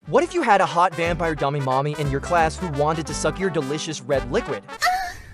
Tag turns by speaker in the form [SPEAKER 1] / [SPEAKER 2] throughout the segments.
[SPEAKER 1] What if you had a hot vampire dummy mommy in your class who wanted to suck your delicious red liquid?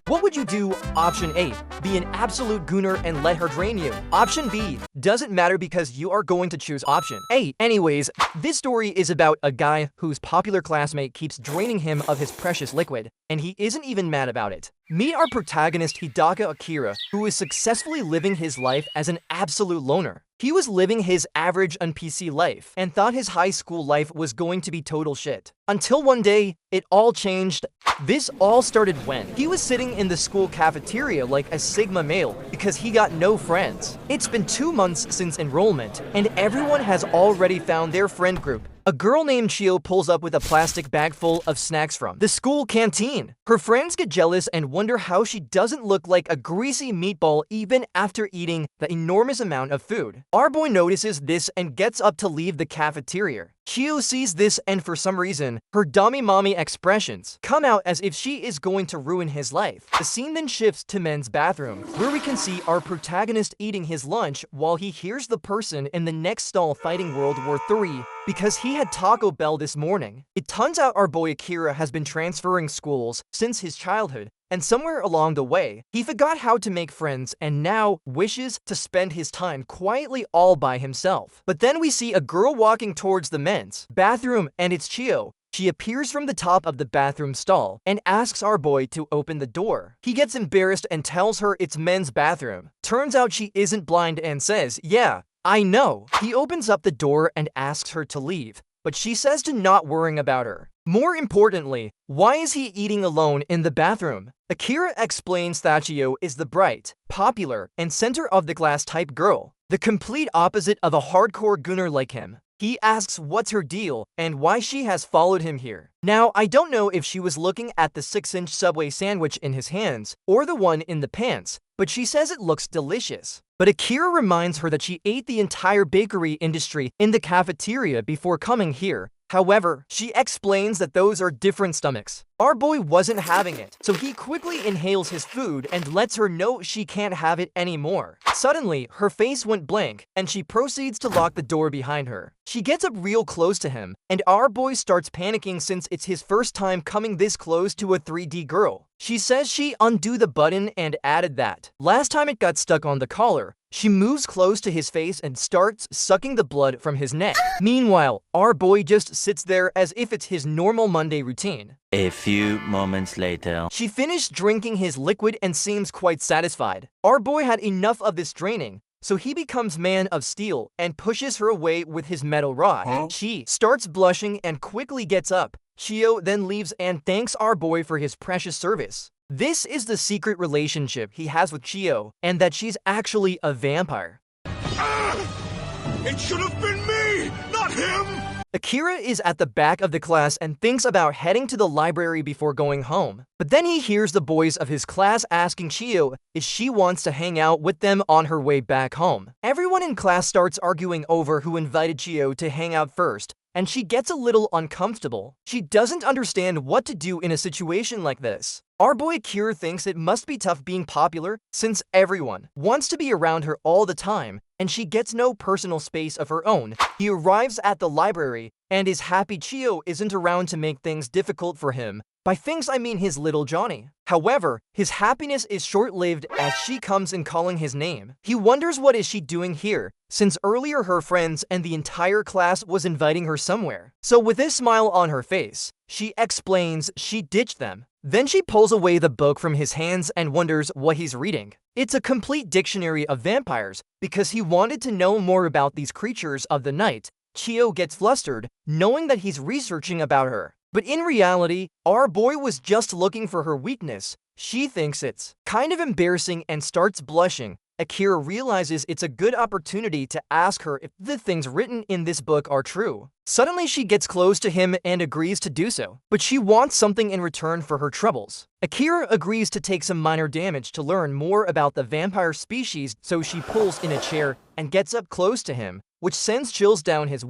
[SPEAKER 1] What would you do? Option A, be an absolute gooner and let her drain you. Option B, doesn't matter because you are going to choose option A. Anyways, this story is about a guy whose popular classmate keeps draining him of his precious liquid, and he isn't even mad about it. Meet our protagonist Hidaka Akira, who is successfully living his life as an absolute loner. He was living his average NPC life and thought his high school life was going to be total shit. Until one day, it all changed. This all started when he was sitting in the school cafeteria like a Sigma male because he got no friends. It's been 2 months since enrollment, and everyone has already found their friend group. A girl named Chio pulls up with a plastic bag full of snacks from the school canteen. Her friends get jealous and wonder how she doesn't look like a greasy meatball even after eating the enormous amount of food. Our boy notices this and gets up to leave the cafeteria. Chio sees this, and for some reason, her dummy mommy expressions come out as if she is going to ruin his life. The scene then shifts to men's bathroom, where we can see our protagonist eating his lunch while he hears the person in the next stall fighting World War III because he had Taco Bell this morning. It turns out our boy Akira has been transferring schools since his childhood, and somewhere along the way, he forgot how to make friends and now wishes to spend his time quietly all by himself. But then we see a girl walking towards the men's bathroom, and it's Chio. She appears from the top of the bathroom stall and asks our boy to open the door. He gets embarrassed and tells her it's men's bathroom. Turns out she isn't blind and says, "Yeah, I know." He opens up the door and asks her to leave, but she says to not worrying about her. More importantly, why is he eating alone in the bathroom? Akira explains that Chio is the bright, popular, and center of the class type girl, the complete opposite of a hardcore gooner like him. He asks what's her deal and why she has followed him here. Now, I don't know if she was looking at the 6-inch Subway sandwich in his hands or the one in the pants, but she says it looks delicious. But Akira reminds her that she ate the entire bakery industry in the cafeteria before coming here. However, she explains that those are different stomachs. Our boy wasn't having it, so he quickly inhales his food and lets her know she can't have it anymore. Suddenly, her face went blank, and she proceeds to lock the door behind her. She gets up real close to him, and our boy starts panicking since it's his first time coming this close to a 3D girl. She says she undid the button and added that last time it got stuck on the collar. She moves close to his face and starts sucking the blood from his neck. Meanwhile, our boy just sits there as if it's his normal Monday routine.
[SPEAKER 2] A few moments later.
[SPEAKER 1] She finished drinking his liquid and seems quite satisfied. Our boy had enough of this draining, so he becomes man of steel and pushes her away with his metal rod. She starts blushing and quickly gets up. Chio then leaves and thanks our boy for his precious service. This is the secret relationship he has with Chio, and that she's actually a vampire.
[SPEAKER 3] It should have been me, not him!
[SPEAKER 1] Akira is at the back of the class and thinks about heading to the library before going home. But then he hears the boys of his class asking Chio if she wants to hang out with them on her way back home. Everyone in class starts arguing over who invited Chio to hang out first, and she gets a little uncomfortable. She doesn't understand what to do in a situation like this. Our boy Akira thinks it must be tough being popular since everyone wants to be around her all the time, and she gets no personal space of her own. He arrives at the library and is happy Chio isn't around to make things difficult for him. By things, I mean his little Johnny. However, his happiness is short-lived as she comes in calling his name. He wonders what is she doing here, since earlier her friends and the entire class was inviting her somewhere. So with this smile on her face, she explains she ditched them. Then she pulls away the book from his hands and wonders what he's reading. It's a complete dictionary of vampires because he wanted to know more about these creatures of the night. Chio gets flustered, knowing that he's researching about her. But in reality, our boy was just looking for her weakness. She thinks it's kind of embarrassing and starts blushing. Akira realizes it's a good opportunity to ask her if the things written in this book are true. Suddenly she gets close to him and agrees to do so, but she wants something in return for her troubles. Akira agrees to take some minor damage to learn more about the vampire species, so she pulls in a chair and gets up close to him, which sends chills down his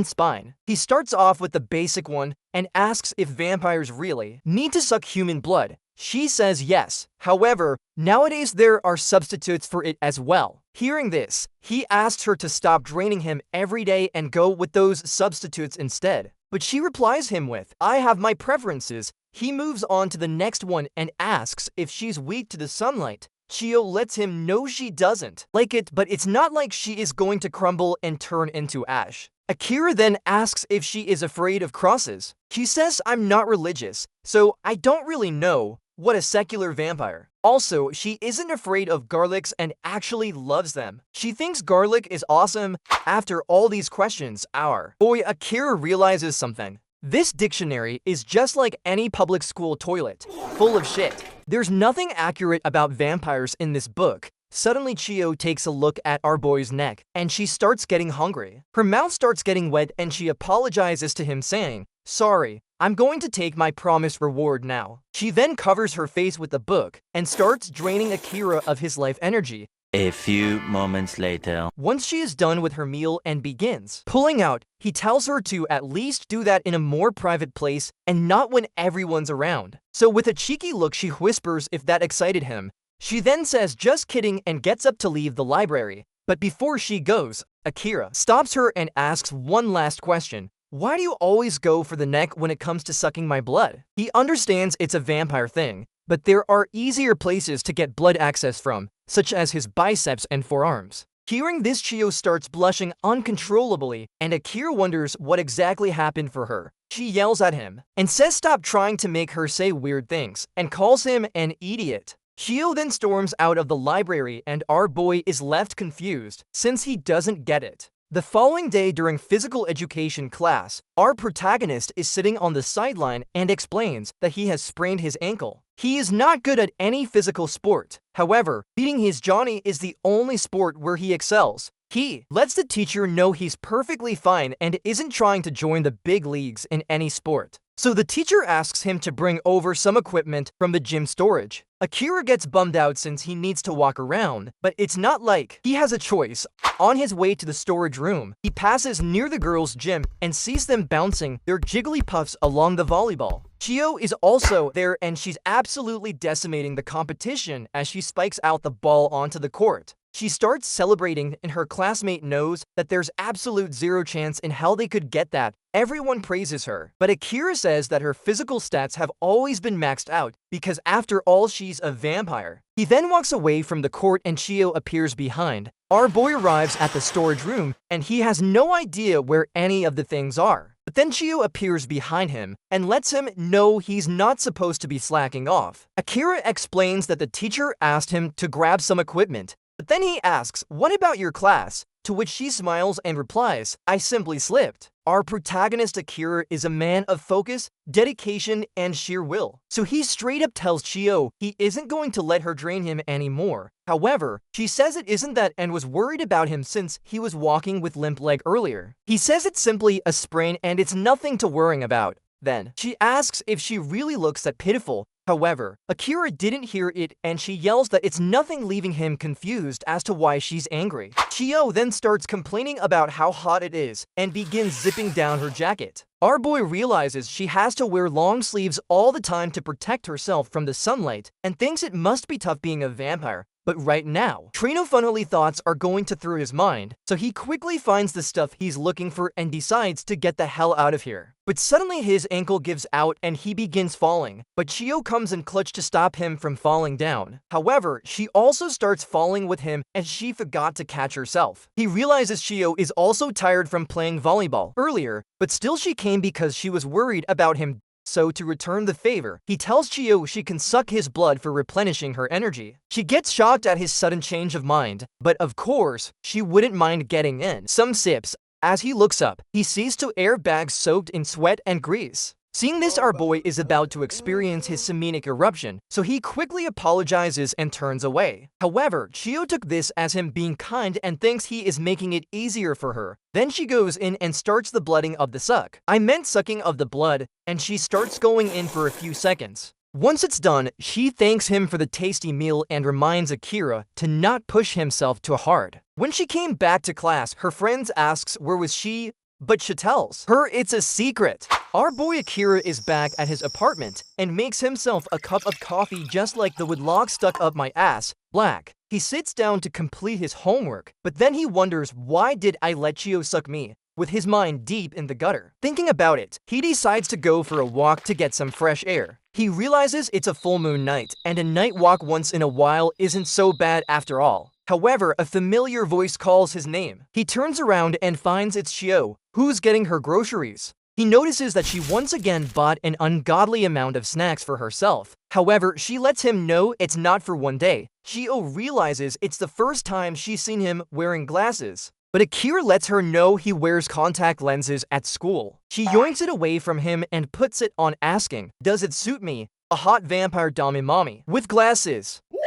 [SPEAKER 1] spine. He starts off with the basic one and asks if vampires really need to suck human blood. She says yes. However, nowadays there are substitutes for it as well. Hearing this, he asks her to stop draining him every day and go with those substitutes instead. but she replies him with, "I have my preferences." He moves on to the next one and asks if she's weak to the sunlight. Chio lets him know she doesn't like it, but it's not like she is going to crumble and turn into ash. Akira then asks if she is afraid of crosses. She says, "I'm not religious, so I don't really know." What a secular vampire. Also, she isn't afraid of garlics and actually loves them. She thinks garlic is awesome. After all these questions, our boy Akira realizes something. This dictionary is just like any public school toilet, full of shit. There's nothing accurate about vampires in this book. Suddenly, Chio takes a look at our boy's neck, and she starts getting hungry. Her mouth starts getting wet, and she apologizes to him saying, "Sorry, I'm going to take my promised reward now." She then covers her face with the book and starts draining Akira of his life energy.
[SPEAKER 2] A few moments later.
[SPEAKER 1] Once she is done with her meal and begins pulling out, he tells her to at least do that in a more private place and not when everyone's around. So with a cheeky look, she whispers if that excited him. She then says, "Just kidding," and gets up to leave the library. But before she goes, Akira stops her and asks one last question. "Why do you always go for the neck when it comes to sucking my blood?" He understands it's a vampire thing, but there are easier places to get blood access from, such as his biceps and forearms. Hearing this, Chio starts blushing uncontrollably, and Akira wonders what exactly happened for her. She yells at him and says stop trying to make her say weird things, and calls him an idiot. Chio then storms out of the library, and our boy is left confused since he doesn't get it. The following day during physical education class, our protagonist is sitting on the sideline and explains that he has sprained his ankle. He is not good at any physical sport. However, beating his Johnny is the only sport where he excels. He lets the teacher know he's perfectly fine and isn't trying to join the big leagues in any sport. So the teacher asks him to bring over some equipment from the gym storage. Akira gets bummed out since he needs to walk around, but it's not like he has a choice. On his way to the storage room, he passes near the girls' gym and sees them bouncing their jigglypuffs along the volleyball. Chio is also there, and she's absolutely decimating the competition as she spikes out the ball onto the court. She starts celebrating, and her classmate knows that there's absolute zero chance in hell they could get that. Everyone praises her, but Akira says that her physical stats have always been maxed out because after all, she's a vampire. He then walks away from the court and Chio appears behind. Our boy arrives at the storage room and he has no idea where any of the things are. But then Chio appears behind him and lets him know he's not supposed to be slacking off. Akira explains that the teacher asked him to grab some equipment, but then he asks, "What about your class?" To which she smiles and replies, "I simply slipped." Our protagonist Akira is a man of focus, dedication, and sheer will. So he straight up tells Chio he isn't going to let her drain him anymore. However, she says it isn't that and was worried about him since he was walking with limp leg earlier. He says it's simply a sprain and it's nothing to worry about. Then she asks if she really looks that pitiful. However, Akira didn't hear it and she yells that it's nothing, leaving him confused as to why she's angry. Chio then starts complaining about how hot it is and begins zipping down her jacket. Our boy realizes she has to wear long sleeves all the time to protect herself from the sunlight and thinks it must be tough being a vampire. But right now, Trino-funnily thoughts are going to through his mind, so he quickly finds the stuff he's looking for and decides to get the hell out of here. But suddenly his ankle gives out and he begins falling, but Chio comes in clutch to stop him from falling down. However, she also starts falling with him as she forgot to catch herself. He realizes Chio is also tired from playing volleyball earlier, but still she came because she was worried about him. So to return the favor, he tells Chio she can suck his blood for replenishing her energy. She gets shocked at his sudden change of mind, but of course, she wouldn't mind getting in some sips. As he looks up, he sees two airbags soaked in sweat and grease. Seeing this, our boy is about to experience his semintic eruption, so he quickly apologizes and turns away. However, Chio took this as him being kind and thinks he is making it easier for her. Then she goes in and starts the blooding of the suck. I meant sucking of the blood, and she starts going in for a few seconds. Once it's done, she thanks him for the tasty meal and reminds Akira to not push himself too hard. When she came back to class, her friends asks where was she, but she tells her it's a secret. Our boy Akira is back at his apartment and makes himself a cup of coffee just like the wood log stuck up my ass, black. He sits down to complete his homework, but then he wonders, why did I let Chio suck me? with his mind deep in the gutter. Thinking about it, he decides to go for a walk to get some fresh air. He realizes it's a full moon night, and a night walk once in a while isn't so bad after all. However, a familiar voice calls his name. He turns around and finds it's Chio, who's getting her groceries. He notices that she once again bought an ungodly amount of snacks for herself. However, she lets him know it's not for one day. Chio realizes it's the first time she's seen him wearing glasses. But Akira lets her know he wears contact lenses at school. She yoinks it away from him and puts it on, asking, "Does it suit me? A hot vampire mommy with glasses."
[SPEAKER 3] Woo!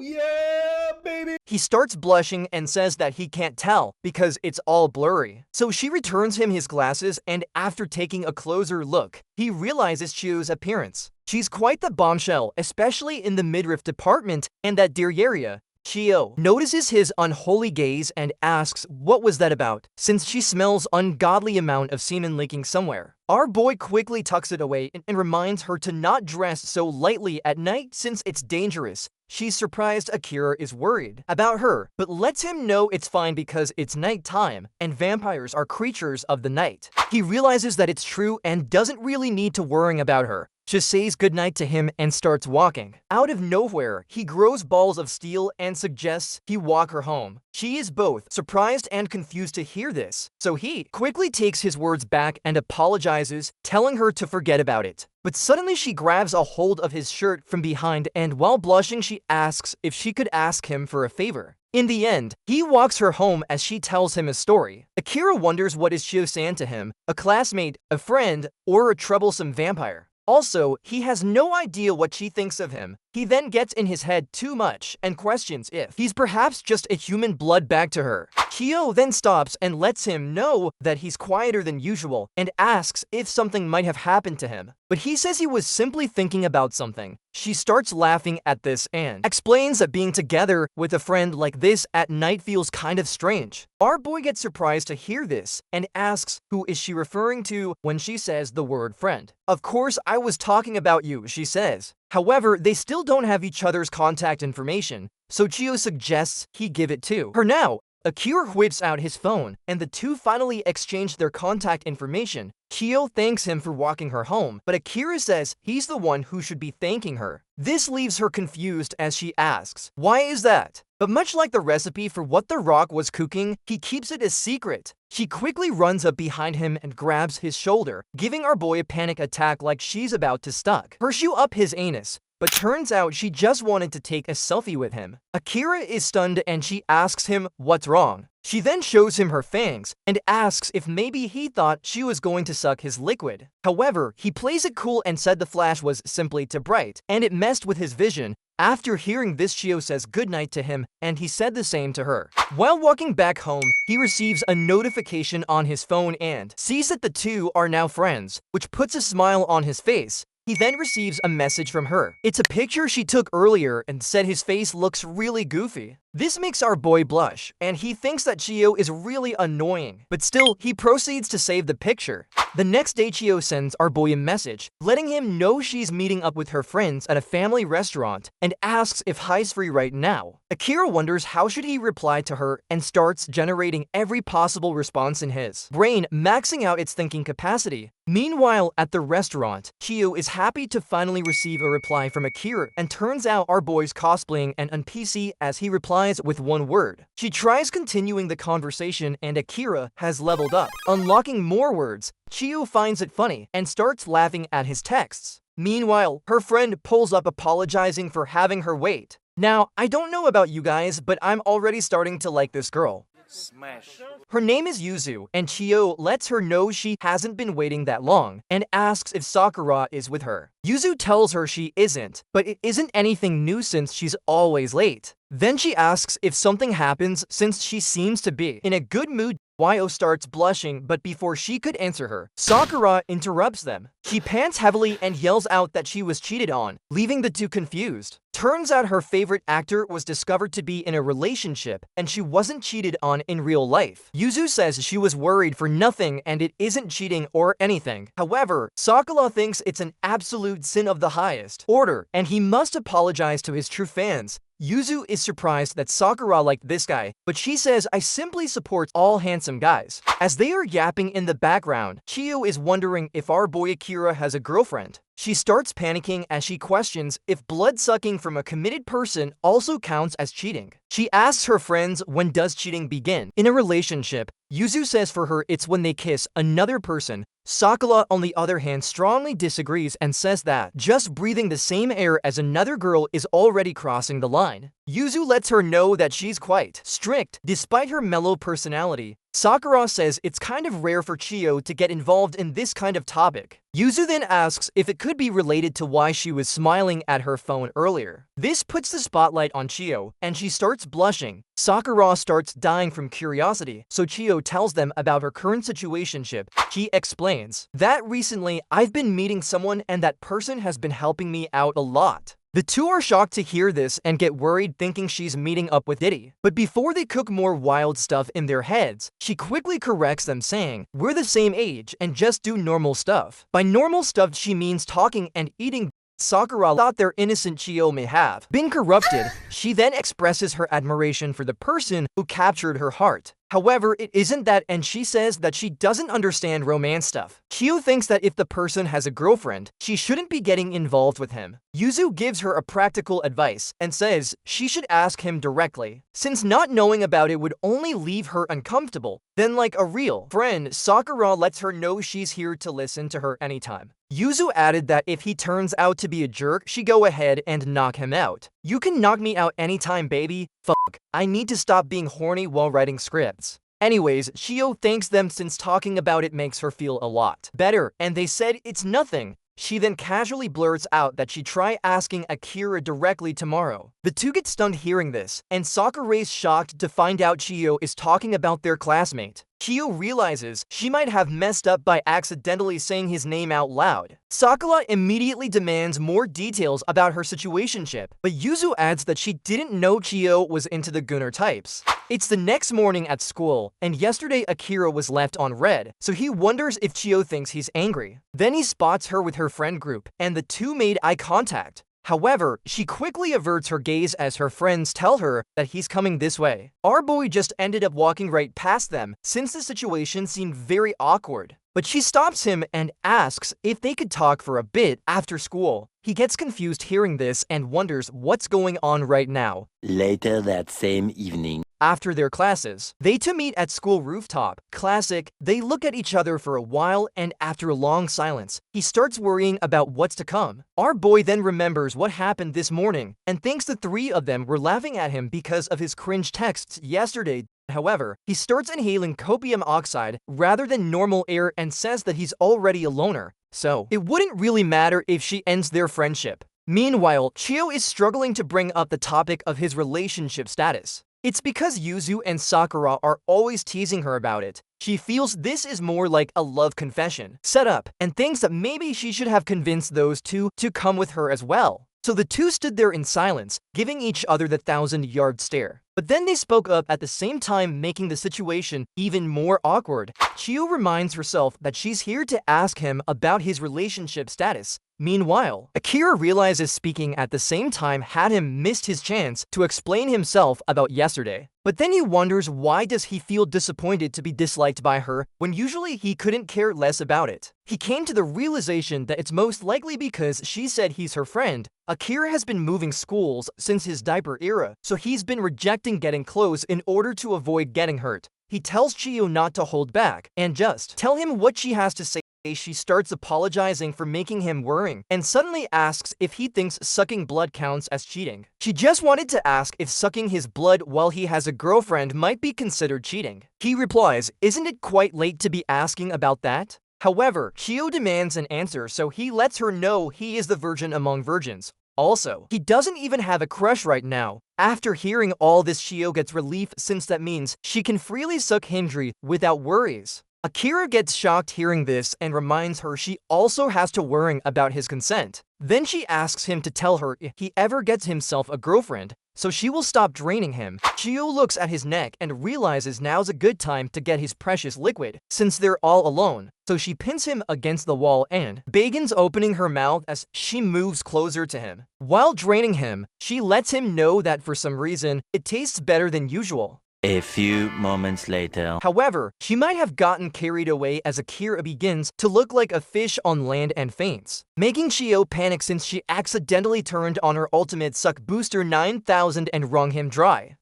[SPEAKER 3] Yeah, baby!
[SPEAKER 1] He starts blushing and says that he can't tell because it's all blurry. So she returns him his glasses, and after taking a closer look, he realizes Chio's appearance. She's quite the bombshell, especially in the midriff department and that dear area. Chio notices his unholy gaze and asks what was that about, since she smells ungodly amount of semen leaking somewhere. Our boy quickly tucks it away and reminds her to not dress so lightly at night since it's dangerous. She's surprised Akira is worried about her, but lets him know it's fine because it's nighttime and vampires are creatures of the night. He realizes that it's true and doesn't really need to worry about her. Just says goodnight to him and starts walking. Out of nowhere, he grows balls of steel and suggests he walk her home. She is both surprised and confused to hear this, so he quickly takes his words back and apologizes, telling her to forget about it. But suddenly she grabs a hold of his shirt from behind, and while blushing she asks if she could ask him for a favor. In the end, he walks her home as she tells him a story. Akira wonders what is Chio saying to him, a classmate, a friend, or a troublesome vampire. Also, he has no idea what she thinks of him. He then gets in his head too much and questions if he's perhaps just a human blood bag to her. Chio then stops and lets him know that he's quieter than usual and asks if something might have happened to him. But he says he was simply thinking about something. She starts laughing at this and explains that being together with a friend like this at night feels kind of strange. Our boy gets surprised to hear this and asks who is she referring to when she says the word friend. "Of course I was talking about you," she says. However, they still don't have each other's contact information, so Chio suggests he give it to her now. Akira whips out his phone, and the two finally exchange their contact information. Chio thanks him for walking her home, but Akira says he's the one who should be thanking her. This leaves her confused as she asks, "Why is that?" But much like the recipe for what the Rock was cooking, he keeps it a secret. She quickly runs up behind him and grabs his shoulder, giving our boy a panic attack like she's about to stuck her shoe up his anus. But turns out she just wanted to take a selfie with him. Akira is stunned and she asks him what's wrong. She then shows him her fangs and asks if maybe he thought she was going to suck his liquid. However, he plays it cool and said the flash was simply too bright and it messed with his vision. After hearing this, Chio says goodnight to him, and he said the same to her. While walking back home, he receives a notification on his phone and sees that the two are now friends, which puts a smile on his face. He then receives a message from her. It's a picture she took earlier and said his face looks really goofy. This makes our boy blush, and he thinks that Chio is really annoying. But still, he proceeds to save the picture. The next day, Chio sends our boy a message, letting him know she's meeting up with her friends at a family restaurant, and asks if hi's free right now. Akira wonders how should he reply to her and starts generating every possible response in his brain, maxing out its thinking capacity. Meanwhile, at the restaurant, Chio is happy to finally receive a reply from Akira, and turns out our boy's cosplaying an NPC as he replies with one word. She tries continuing the conversation and Akira has leveled up, unlocking more words. Chio finds it funny and starts laughing at his texts. Meanwhile, her friend pulls up apologizing for having her wait. Now, I don't know about you guys, but I'm already starting to like this girl.
[SPEAKER 3] Smash.
[SPEAKER 1] Her name is Yuzu, and Chio lets her know she hasn't been waiting that long, and asks if Sakura is with her. Yuzu tells her she isn't, but it isn't anything new since she's always late. Then she asks if something happens since she seems to be in a good mood. Yo starts blushing, but before she could answer her, Sakura interrupts them. She pants heavily and yells out that she was cheated on, leaving the two confused. Turns out her favorite actor was discovered to be in a relationship, and she wasn't cheated on in real life. Yuzu says she was worried for nothing and it isn't cheating or anything. However, Sakura thinks it's an absolute sin of the highest order, and he must apologize to his true fans. Yuzu is surprised that Sakura liked this guy, but she says I simply support all handsome guys. As they are yapping in the background, Chiyo is wondering if our boy Akira has a girlfriend. She starts panicking as she questions if blood-sucking from a committed person also counts as cheating. She asks her friends when does cheating begin. In a relationship, Yuzu says for her it's when they kiss another person. Sakura, on the other hand, strongly disagrees and says that just breathing the same air as another girl is already crossing the line. Yuzu lets her know that she's quite strict. Despite her mellow personality, Sakura says it's kind of rare for Chiyo to get involved in this kind of topic. Yuzu then asks if it could be related to why she was smiling at her phone earlier. This puts the spotlight on Chiyo, and she starts blushing. Sakura starts dying from curiosity, so Chiyo tells them about her current situationship. She explains that recently I've been meeting someone and that person has been helping me out a lot. The two are shocked to hear this and get worried thinking she's meeting up with Diddy. But before they cook more wild stuff in their heads, she quickly corrects them saying, we're the same age and just do normal stuff. By normal stuff she means talking and eating. Sakura thought their innocent Chiyo may have been corrupted. She then expresses her admiration for the person who captured her heart. However, it isn't that, and she says that she doesn't understand romance stuff. Chiyo thinks that if the person has a girlfriend, she shouldn't be getting involved with him. Yuzu gives her a practical advice and says she should ask him directly, since not knowing about it would only leave her uncomfortable. Then, like a real friend, Sakura lets her know she's here to listen to her anytime. Yuzu added that if he turns out to be a jerk, she go ahead and knock him out. You can knock me out anytime, baby. Fuck. I need to stop being horny while writing scripts. Anyways, Chiyo thanks them since talking about it makes her feel a lot better, and they said it's nothing. She then casually blurts out that she'd try asking Akira directly tomorrow. The two get stunned hearing this, and Sakura's shocked to find out Chiyo is talking about their classmate. Chiyo realizes she might have messed up by accidentally saying his name out loud. Sakura immediately demands more details about her situationship, but Yuzu adds that she didn't know Chiyo was into the Gunner types. It's the next morning at school, and yesterday Akira was left on red, so he wonders if Chiyo thinks he's angry. Then he spots her with her friend group, and the two made eye contact. However, she quickly averts her gaze as her friends tell her that he's coming this way. Our boy just ended up walking right past them since the situation seemed very awkward. But she stops him and asks if they could talk for a bit after school. He gets confused hearing this and wonders what's going on right now.
[SPEAKER 2] Later that same evening.
[SPEAKER 1] After their classes, they two meet at school rooftop. Classic, they look at each other for a while and after a long silence, he starts worrying about what's to come. Our boy then remembers what happened this morning and thinks the three of them were laughing at him because of his cringe texts yesterday. However, he starts inhaling copium oxide rather than normal air and says that he's already a loner, so it wouldn't really matter if she ends their friendship. Meanwhile, Chiyo is struggling to bring up the topic of his relationship status. It's because Yuzu and Sakura are always teasing her about it. She feels this is more like a love confession set up and thinks that maybe she should have convinced those two to come with her as well. So the two stood there in silence, giving each other the 1,000-yard stare. But then they spoke up at the same time, making the situation even more awkward. Chiyo reminds herself that she's here to ask him about his relationship status. Meanwhile, Akira realizes speaking at the same time had him missed his chance to explain himself about yesterday. But then he wonders why does he feel disappointed to be disliked by her when usually he couldn't care less about it. He came to the realization that it's most likely because she said he's her friend. Akira has been moving schools since his diaper era, so he's been rejecting getting close in order to avoid getting hurt. He tells Chiyo not to hold back and just tell him what she has to say. She starts apologizing for making him worrying and suddenly asks if he thinks sucking blood counts as cheating. She just wanted to ask if sucking his blood while he has a girlfriend might be considered cheating. He replies, isn't it quite late to be asking about that? However, Chiyo demands an answer, so he lets her know he is the virgin among virgins. Also, he doesn't even have a crush right now. After hearing all this, Chiyo gets relief since that means she can freely suck Hindri without worries. Akira gets shocked hearing this and reminds her she also has to worry about his consent. Then she asks him to tell her if he ever gets himself a girlfriend. so she will stop draining him. Chio looks at his neck and realizes now's a good time to get his precious liquid, since they're all alone. So she pins him against the wall and begins opening her mouth as she moves closer to him. While draining him, she lets him know that for some reason, it tastes better than usual.
[SPEAKER 2] A few moments later.
[SPEAKER 1] However, she might have gotten carried away as Akira begins to look like a fish on land and faints, making Chio panic since she accidentally turned on her ultimate suck booster 9000 and wrung him dry.